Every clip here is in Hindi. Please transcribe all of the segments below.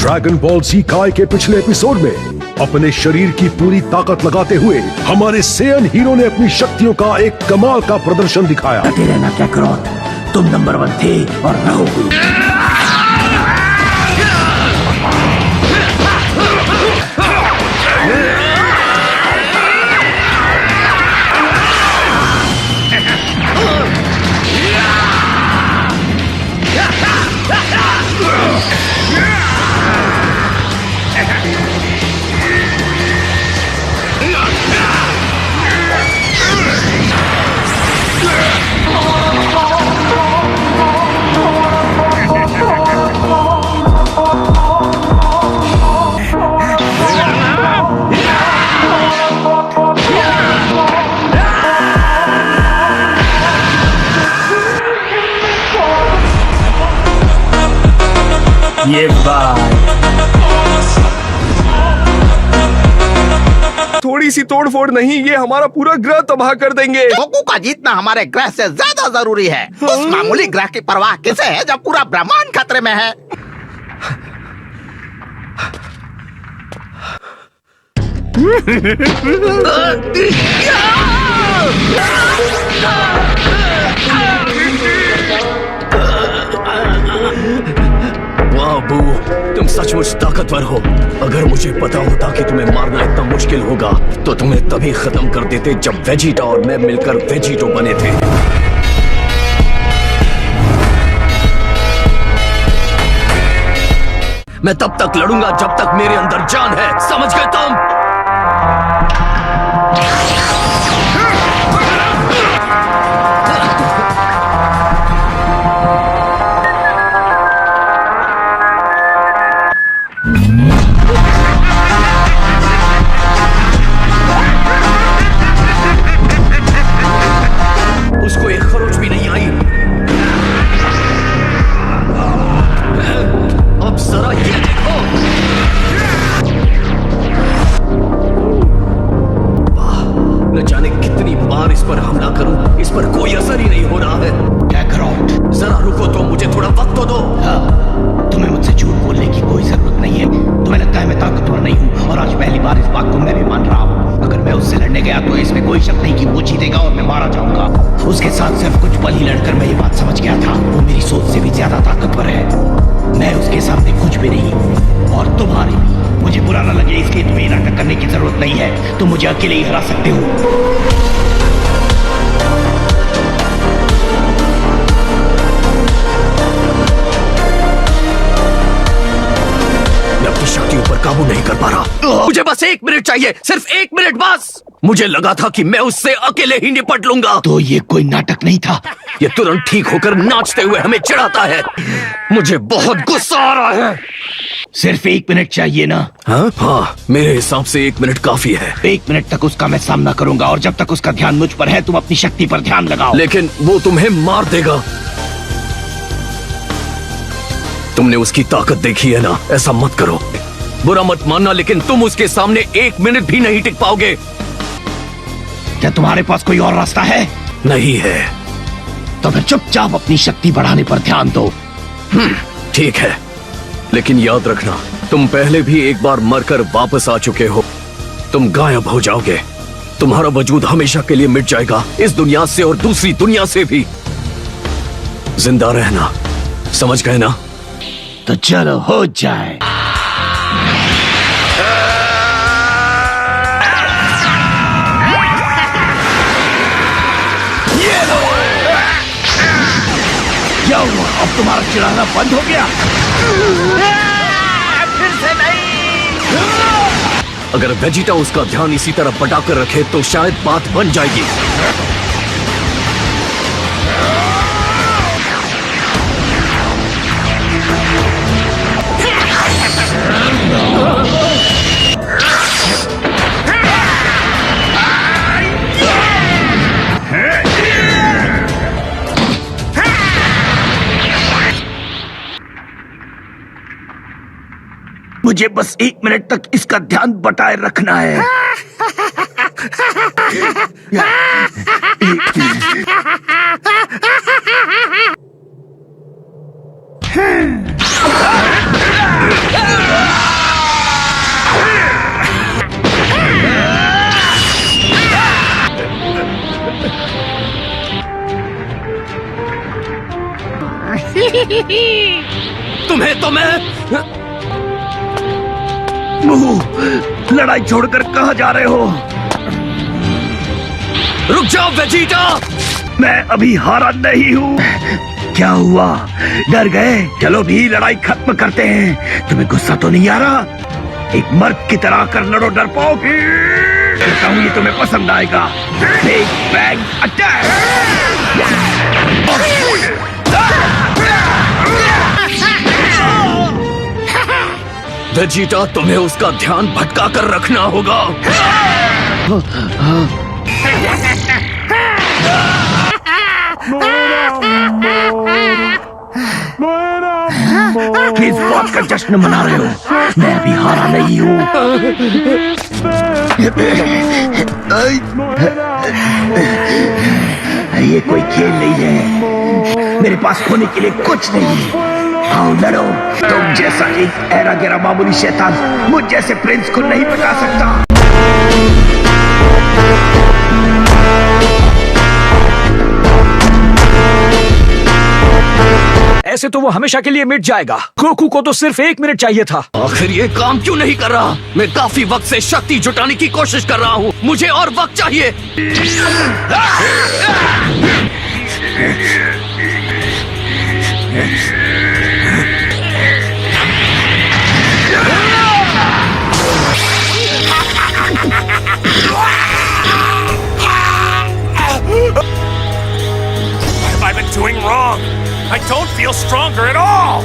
ड्रैगन बॉल जी काय के पिछले एपिसोड में अपने शरीर की पूरी ताकत लगाते हुए हमारे सेयन हीरो ने अपनी शक्तियों का एक कमाल का प्रदर्शन दिखाया। डटे रहना काकरोट, तुम नंबर 1 थे और रहोगे। ये बात थोड़ी सी तोड़फोड़ नहीं, ये हमारा पूरा ग्रह तबाह कर देंगे। गोकू का जीतना हमारे ग्रह से ज्यादा जरूरी है। उस मामूली ग्रह की परवाह किसे है जब पूरा ब्रह्मांड खतरे में है। वाह बू, तुम सचमुच ताकतवर हो। अगर मुझे पता होता कि तुम्हें मारना इतना मुश्किल होगा तो तुम्हें तभी खत्म कर देते जब वेजिटा और मैं मिलकर वेजिटो बने थे। मैं तब तक लड़ूंगा जब तक मेरे अंदर जान है, समझ गए तुम? उसको एक खरोच भी नहीं आई। अब जरा ये देखो। वाह, न जाने कितनी बार इस पर हमला करूं, इस पर कोई असर ही नहीं हो रहा है। काकरोट, जरा रुको तो, मुझे थोड़ा वक्त तो दो। हाँ, तुम्हें मुझसे झूठ बोलने की कोई जरूरत नहीं है। तुम्हें लगता है मैं ताकतवर नहीं हूँ, और आज पहली बार इस बात को मैं भी मान रहा हूँ। अगर मैं उससे लड़ने गया तो इसमें कोई शक नहीं कि वो जीतेगा और मैं मारा जाऊंगा। उसके साथ सिर्फ कुछ पल ही लड़कर मैं ये बात समझ गया था, वो मेरी सोच से भी ज्यादा ताकतवर है। मैं उसके सामने कुछ भी नहीं, और तुम्हारे भी। मुझे बुरा न लगे इसलिए तुम्हें नाटक करने की जरूरत नहीं है। तुम मुझे अकेले ही हरा सकते हो। शक्तियों पर काबू नहीं कर पा रहा। मुझे बस 1 मिनट चाहिए, सिर्फ 1 मिनट बस। मुझे लगा था कि मैं उससे अकेले ही निपट लूंगा। तो ये कोई नाटक नहीं था। ये तुरंत ठीक होकर नाचते हुए हमें चिढ़ाता है। मुझे बहुत गुस्सा आ रहा है। सिर्फ 1 मिनट चाहिए ना? हाँ, मेरे हिसाब से 1 मिनट काफी है। 1 मिनट तक उसका मैं सामना करूंगा, और जब तक उसका ध्यान मुझ पर है तुम अपनी शक्ति पर ध्यान लगाओ। लेकिन वो तुम्हें मार देगा। तुमने उसकी ताकत देखी है ना, ऐसा मत करो। बुरा मत मानना, लेकिन तुम उसके सामने 1 मिनट भी नहीं टिक पाओगे। क्या तुम्हारे पास कोई और रास्ता है? नहीं है। तो फिर चुपचाप अपनी शक्ति बढ़ाने पर ध्यान दो। ठीक है, लेकिन याद रखना, तुम पहले भी एक बार मरकर वापस आ चुके हो। तुम गायब हो जाओगे। तुम्हारा वजूद हमेशा के लिए मिट जाएगा, इस दुनिया से और दूसरी दुनिया से भी। जिंदा रहना, समझ गए ना? तो चलो हो जाए। क्या हुआ? अब तुम्हारा चिढ़ाना बंद हो गया? फिर से नहीं। अगर वेजिटा उसका ध्यान इसी तरह बटाकर रखे तो शायद बात बन जाएगी। मुझे बस 1 मिनट तक इसका ध्यान बटाए रखना है। मैं। लड़ाई छोड़कर कहाँ जा रहे हो? रुक जाओ वेजिटा। मैं अभी हारा नहीं हूँ। क्या हुआ, डर गए? चलो भी लड़ाई खत्म करते हैं। तुम्हें गुस्सा तो नहीं आ रहा? एक मर्द की तरह कर लड़ो डरपोक। कहता हूँ ये तुम्हें पसंद आएगा। Big bang attack. वेजिटा, तुम्हें उसका ध्यान भटका कर रखना होगा। किस बात का जश्न मना रहे हो? मैं अभी हारा नहीं हूँ। ये कोई खेल नहीं है। मेरे पास खोने के लिए कुछ नहीं। आओ लड़ो। तुम जैसा एक ऐरा गैरा मामूली शैतान मुझ जैसे प्रिंस को नहीं बचा सकता। ऐसे तो वो हमेशा के लिए मिट जाएगा। गोकू को तो सिर्फ 1 मिनट चाहिए था। आखिर ये काम क्यों नहीं कर रहा? मैं काफी वक्त से शक्ति जुटाने की कोशिश कर रहा हूँ। मुझे और वक्त चाहिए। What have I been doing wrong? I don't feel stronger at all!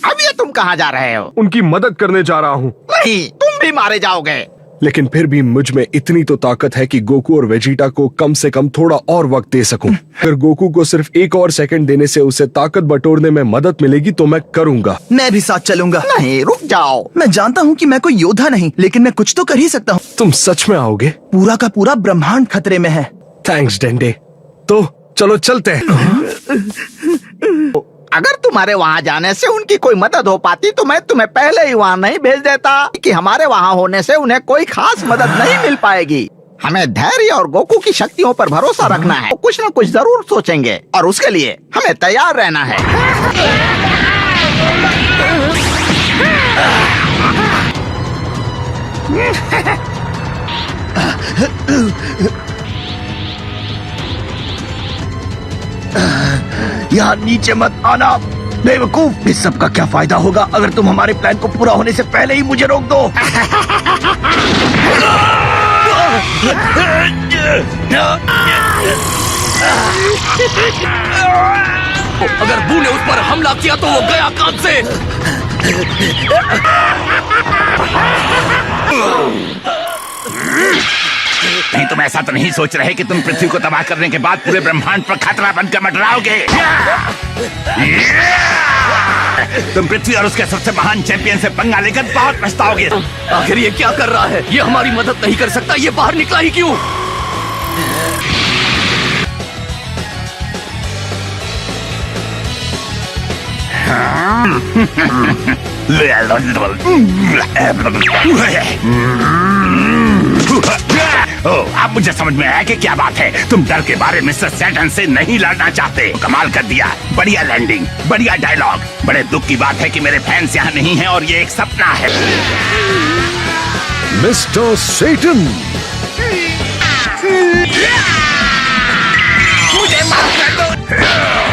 अब ये तुम कहाँ जा रहे हो? उनकी मदद करने जा रहा हूँ। नहीं, तुम भी मारे जाओगे। लेकिन फिर भी मुझ में इतनी तो ताकत है कि गोकू और वेजिटा को कम से कम थोड़ा और वक्त दे सकूं। अगर गोकू को सिर्फ 1 और सेकंड देने से उसे ताकत बटोरने में मदद मिलेगी तो मैं करूंगा। मैं भी साथ चलूंगा। नहीं, रुक जाओ। मैं जानता हूँ कि मैं कोई योद्धा नहीं, लेकिन मैं कुछ तो कर ही सकता हूँ। तुम सच में आओगे? पूरा का पूरा ब्रह्मांड खतरे में है। थैंक्स डेंडे। तो चलो चलते हैं। अगर तुम्हारे वहाँ जाने से उनकी कोई मदद हो पाती तो मैं तुम्हें पहले ही वहाँ नहीं भेज देता कि हमारे वहाँ होने से उन्हें कोई खास मदद नहीं मिल पाएगी। हमें धैर्य और गोकू की शक्तियों पर भरोसा रखना है। कुछ न कुछ जरूर सोचेंगे और उसके लिए हमें तैयार रहना है। यहाँ नीचे मत आना बेवकूफ। इस सब का क्या फायदा होगा अगर तुम हमारे प्लान को पूरा होने से पहले ही मुझे रोक दो। अगर बू ने उस पर हमला किया तो वो गया काम से। नहीं, तुम ऐसा तो नहीं सोच रहे कि तुम पृथ्वी को तबाह करने के बाद पूरे ब्रह्मांड पर खतरा बनकर मंडराओगे। तुम पृथ्वी और उसके सबसे महान चैंपियन से पंगा लेकर बहुत पछताओगे। आखिर ये क्या कर रहा है? ये हमारी मदद नहीं कर सकता। ये बाहर निकला ही क्यों? अब मुझे समझ में आया कि क्या बात है। तुम डर के बारे मिस्टर सैटर्न से नहीं लड़ना चाहते। कमाल कर दिया। बढ़िया लैंडिंग, बढ़िया डायलॉग। बड़े दुख की बात है कि मेरे फैंस यहाँ नहीं हैं और ये एक सपना है। मिस्टर सेटन, मुझे माफ कर दो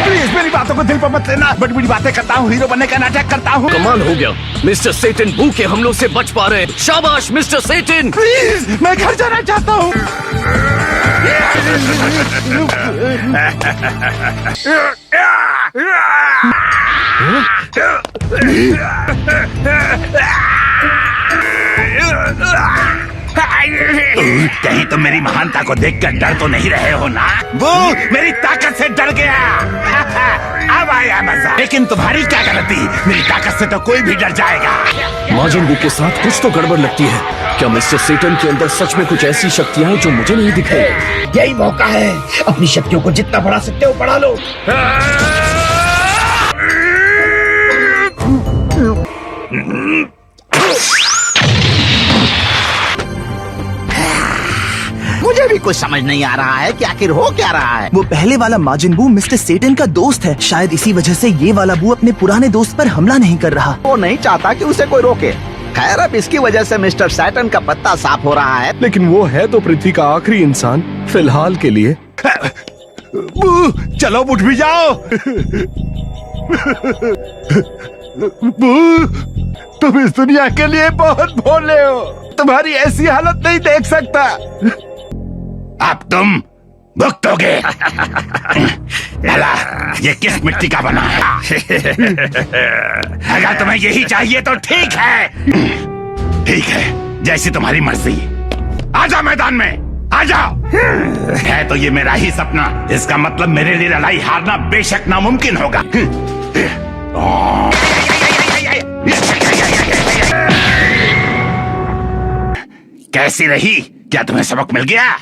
प्लीज। मेरी बातों को दिल पर मत लेना। बड़ी बड़ी बातें करता हूँ, हीरो बनने का नाटक करता हूँ। कमाल हो गया। मिस्टर सेटन बू के हमलों से बच पा रहे। शाबाश मिस्टर सेटन। प्लीज, मैं घर जाना चाहता हूँ। कहीं तुम मेरी महानता को देखकर डर तो नहीं रहे हो ना? वो मेरी ताकत से डर गया। अब आया मजा। लेकिन तुम्हारी क्या गलती? मेरी ताकत से तो कोई भी डर जाएगा। माजिन बू के साथ कुछ तो गड़बड़ लगती है। क्या मिस्टर सेटन के अंदर सच में कुछ ऐसी शक्तियां हैं जो मुझे नहीं दिखाई? यही मौका है, अपनी शक्तियों को जितना बढ़ा सकते हो बढ़ा लो। मुझे भी कुछ समझ नहीं आ रहा है कि आखिर हो क्या रहा है। वो पहले वाला माजिन बू मिस्टर सेटन का दोस्त है। शायद इसी वजह से ये वाला बू अपने पुराने दोस्त पर हमला नहीं कर रहा। वो नहीं चाहता कि उसे कोई रोके। खैर, अब इसकी वजह से मिस्टर सैटर्न का पत्ता साफ हो रहा है। लेकिन वो है तो पृथ्वी का आखिरी इंसान फिलहाल के लिए। बू, चलो उठ भी जाओ। बू, तुम इस दुनिया के लिए बहुत भोले हो। तुम्हारी ऐसी हालत नहीं देख सकता। अब तुम भुगतोगे। लाला, ये किस मिट्टी का बना है? अगर तुम्हें यही चाहिए तो ठीक है। ठीक है, जैसी तुम्हारी मर्जी। आजा मैदान में, आजा। है तो ये मेरा ही सपना। इसका मतलब मेरे लिए लड़ाई हारना बेशक नामुमकिन होगा। कैसी रही? क्या तुम्हें सबक मिल गया?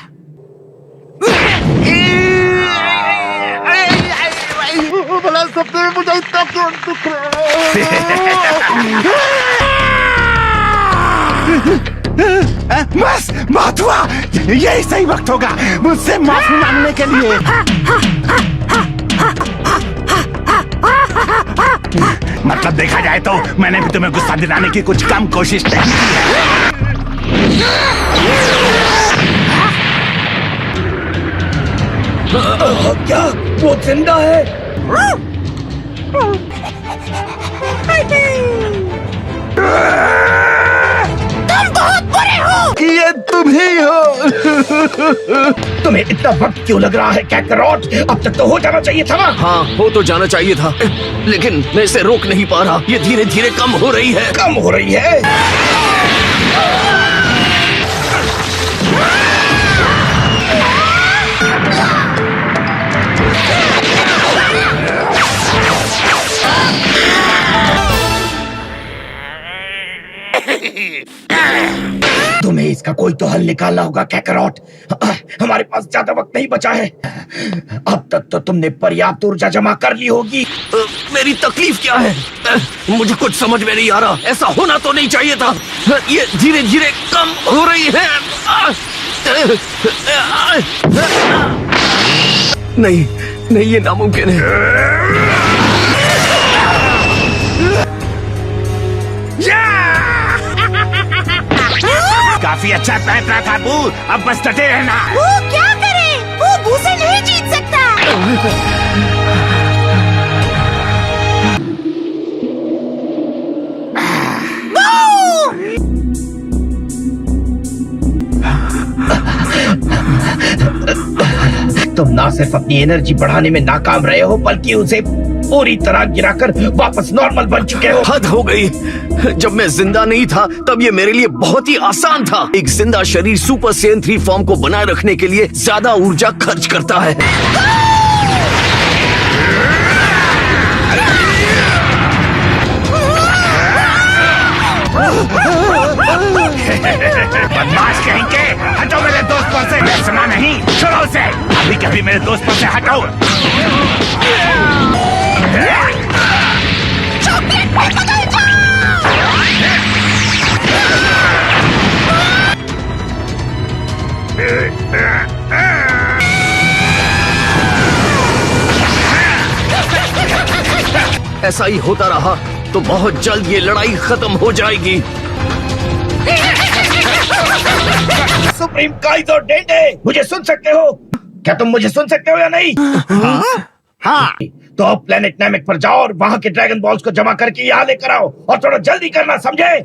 बस बात हुआ। यही सही वक्त होगा मुझसे माफी मांगने के लिए। मतलब देखा जाए तो मैंने भी तुम्हें गुस्सा दिलाने की कुछ कम कोशिश नहीं की है। क्या वो जिंदा है? तुम बहुत बुरे हो। ये तुम ही हो। तुम्हें इतना वक्त क्यों लग रहा है कैकरॉट? अब तक तो हो जाना चाहिए था ना। हाँ, हो तो जाना चाहिए था, लेकिन मैं इसे रोक नहीं पा रहा। ये धीरे धीरे कम हो रही है। कम हो रही है। तुम्हें इसका कोई तो हल निकालना होगा कैकरॉट। हमारे पास ज्यादा वक्त नहीं बचा है। अब तक तो तुमने पर्याप्त ऊर्जा जमा कर ली होगी। मेरी तकलीफ क्या है? मुझे कुछ समझ में नहीं आ रहा। ऐसा होना तो नहीं चाहिए था। ये धीरे धीरे कम हो रही है। नहीं नहीं, ये नामुमकिन है। काफी अच्छा पैंट रहा था बू। अब बस डटे रहना। वो क्या करे? वो बू से नहीं जीत सकता। तुम ना सिर्फ अपनी एनर्जी बढ़ाने में नाकाम रहे हो, बल्कि उसे पूरी तरह गिराकर वापस नॉर्मल बन चुके हो। हद हो गई। जब मैं जिंदा नहीं था तब ये मेरे लिए बहुत ही आसान था। एक जिंदा शरीर सुपर सेन 3 फॉर्म को बनाए रखने के लिए ज्यादा ऊर्जा खर्च करता है। बदमाश कहेंगे, हटो मेरे दोस्त पर से। सुना नहीं? छोड़ो उसे। अभी कभी मेरे दोस्त पर से हटो। चॉकलेट में बदल जाओ। ऐसा ही होता रहा तो बहुत जल्द ये लड़ाई खत्म हो जाएगी। सुप्रीम काइजो डेंडे, मुझे सुन सकते हो? क्या तुम मुझे सुन सकते हो या नहीं? हाँ। तो अब प्लेनेट नैमिक पर जाओ और वहाँ के ड्रैगन बॉल्स को जमा करके यहाँ लेकर आओ। और थोड़ा जल्दी करना, समझे?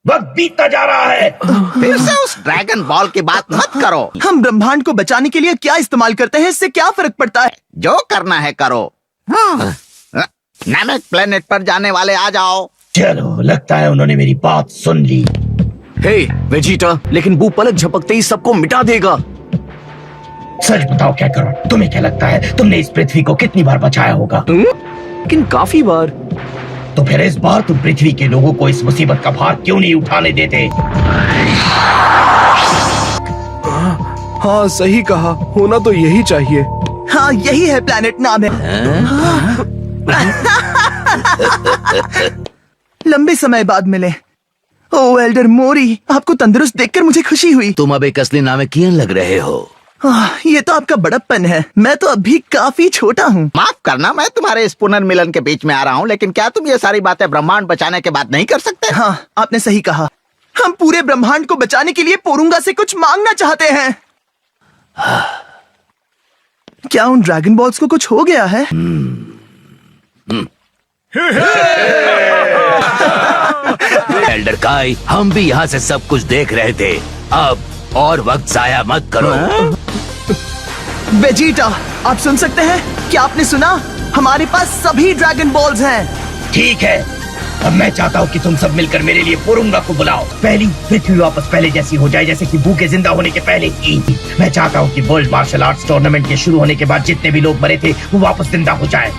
वक्त बीतता जा रहा है। फिर से उस ड्रैगन बॉल की बात मत करो। हम ब्रह्मांड को बचाने के लिए क्या इस्तेमाल करते हैं, इससे क्या फर्क पड़ता है? जो करना है करो। नैमिक प्लेनेट पर जाने वाले आ जाओ। चलो, लगता है उन्होंने मेरी बात सुन ली। हे वेजिटा, लेकिन बू पलक झपकते ही सबको मिटा देगा। सच बताओ क्या करो, तुम्हें क्या लगता है तुमने इस पृथ्वी को कितनी बार बचाया होगा? लेकिन काफी बार। तो फिर इस बार तुम पृथ्वी के लोगों को इस मुसीबत का भार क्यों नहीं उठाने देते? हाँ सही कहा, होना तो यही चाहिए। हाँ यही है प्लैनेट नाम है। लंबे समय बाद मिले। ओ एल्डर मोरी, आपको तंदुरुस्त देखकर मुझे खुशी हुई। तुम अब एक असली नामेकियन लग रहे हो। ये तो आपका बड़प्पन है, मैं तो अभी काफी छोटा हूँ। माफ करना, मैं तुम्हारे इस पुनर्मिलन के बीच में आ रहा हूँ, लेकिन क्या तुम ये सारी बातें ब्रह्मांड बचाने के बाद नहीं कर सकते? हाँ आपने सही कहा, हम पूरे ब्रह्मांड को बचाने के लिए पोरुंगा से कुछ मांगना चाहते हैं। क्या उन ड्रैगन बॉल्स को कुछ हो गया है? एल्डर काई, हम भी यहाँ से सब कुछ देख रहे थे। अब और वक्त जाया मत करो। वेजिटा, आप सुन सकते हैं? क्या आपने सुना? हमारे पास सभी ड्रैगन बॉल्स हैं। ठीक है, अब मैं चाहता हूँ कि तुम सब मिलकर मेरे लिए पोरुंगा को बुलाओ। पहली पृथ्वी वापस पहले जैसी हो जाए, जैसे कि बू के जिंदा होने के पहले की। मैं चाहता हूँ कि वर्ल्ड मार्शल आर्ट्स टूर्नामेंट के शुरू होने के बाद जितने भी लोग मरे थे वो वापस जिंदा हो जाए।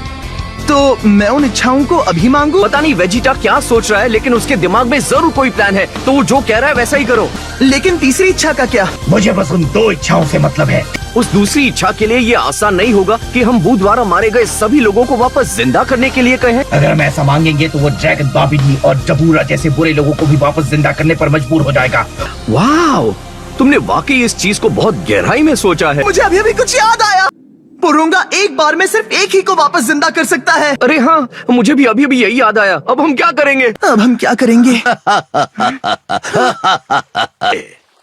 तो मैं उन इच्छाओं को अभी मांगू? पता नहीं वेजिटा क्या सोच रहा है, लेकिन उसके दिमाग में जरूर कोई प्लान है, तो वो जो कह रहा है वैसा ही करो। लेकिन तीसरी इच्छा का क्या? मुझे बस उन 2 इच्छाओं से मतलब है। उस दूसरी इच्छा के लिए ये आसान नहीं होगा कि हम बू द्वारा मारे गए सभी लोगों को वापस जिंदा करने के लिए कहें। अगर हम ऐसा मांगेंगे तो वो ड्रैगन बाबिडी और डबूरा जैसे बुरे लोगों को भी वापस जिंदा करने पर मजबूर हो जाएगा। वाह, तुमने वाकई इस चीज को बहुत गहराई में सोचा है। मुझे अभी कुछ याद आया। पोरुंगा एक बार में सिर्फ एक ही को वापस जिंदा कर सकता है। अरे हाँ, मुझे भी अभी यही याद आया। अब हम क्या करेंगे?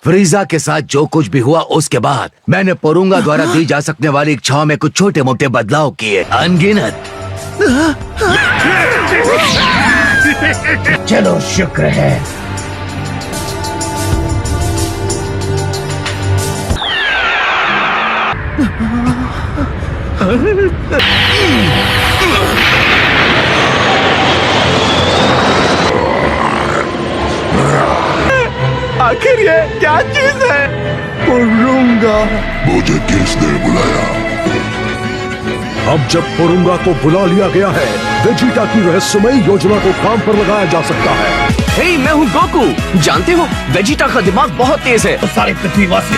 फ्रीजा के साथ जो कुछ भी हुआ उसके बाद मैंने पोरुंगा द्वारा दी जा सकने वाली इच्छाओं में कुछ छोटे मोटे बदलाव किए, अनगिनत। चलो शुक्र है। आखिर ये क्या चीज है? पोरुंगा। मुझे किसने बुलाया? अब जब पोरुंगा को बुला लिया गया है, वेजिटा की रहस्यमयी योजना को काम पर लगाया जा सकता है। हे, मैं हूँ गोकू। जानते हो वेजिटा का दिमाग बहुत तेज है। सारे पृथ्वीवासी